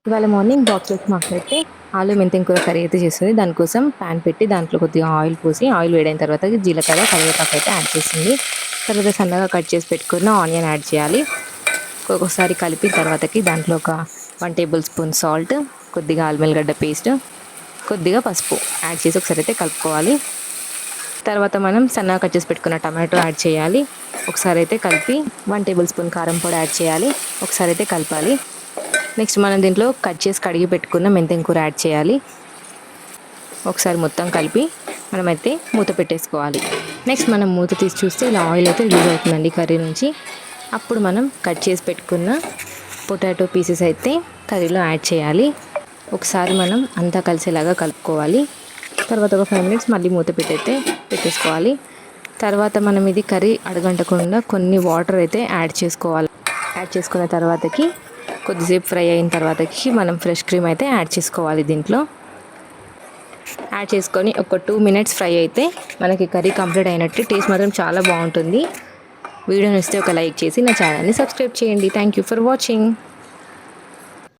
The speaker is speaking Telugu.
ఇవాళ మార్నింగ్ బాక్స్‌లోకి మా అక్కయితే ఆలు మెంతెం కూర కర్రీ అయితే చేసింది. దానికోసం పాన్ పెట్టి దాంట్లో కొద్దిగా ఆయిల్ పోసి, ఆయిల్ వేడైన తర్వాత జీలకర్ర, కరివేపాకు అయితే యాడ్ చేసింది. తర్వాత సన్నగా కట్ చేసి పెట్టుకున్న ఆనియన్ యాడ్ చేయాలి. ఒక్కొక్కసారి కలిపిన తర్వాతకి దాంట్లో ఒక 1 టేబుల్ స్పూన్ సాల్ట్, కొద్దిగా అల్లం వెల్లిగడ్డ పేస్ట్, కొద్దిగా పసుపు యాడ్ చేసి ఒకసారి అయితే కలుపుకోవాలి. తర్వాత మనం సన్నగా కట్ చేసి పెట్టుకున్న టమాటో యాడ్ చేయాలి. ఒకసారి అయితే కలిపి 1 టేబుల్ స్పూన్ కారం పొడి యాడ్ చేయాలి. ఒకసారి అయితే కలపాలి. నెక్స్ట్ మనం దీంట్లో కట్ చేసి కడిగి పెట్టుకున్న మెంతెం కూర యాడ్ చేయాలి. ఒకసారి మొత్తం కలిపి మనమైతే మూత పెట్టేసుకోవాలి. నెక్స్ట్ మనం మూత తీసి చూస్తే ఇలా ఆయిల్ అయితే రిలీజ్ అవుతుందండి కర్రీ నుంచి. అప్పుడు మనం కట్ చేసి పెట్టుకున్న పొటాటో పీసెస్ అయితే కర్రీలో యాడ్ చేయాలి. ఒకసారి మనం అంతా కలిసేలాగా కలుపుకోవాలి. తర్వాత ఒక 5 మినిట్స్ మళ్ళీ మూత పెట్టేసుకోవాలి. తర్వాత మనం ఇది కర్రీ అడగంటకుండా కొన్ని వాటర్ అయితే యాడ్ చేసుకోవాలి. యాడ్ చేసుకున్న తర్వాతకి కొద్దిసేపు ఫ్రై అయిన తర్వాతకి మనం ఫ్రెష్ క్రీమ్ అయితే యాడ్ చేసుకోవాలి. దీంట్లో యాడ్ చేసుకొని ఒక 2 మినిట్స్ ఫ్రై అయితే మనకి కర్రీ కంప్లీట్ అయినట్టు. టేస్ట్ మాత్రం చాలా బాగుంటుంది. వీడియో నచ్చితే ఒక లైక్ చేసి నా ఛానల్ని సబ్స్క్రైబ్ చేయండి. Thank you for watching.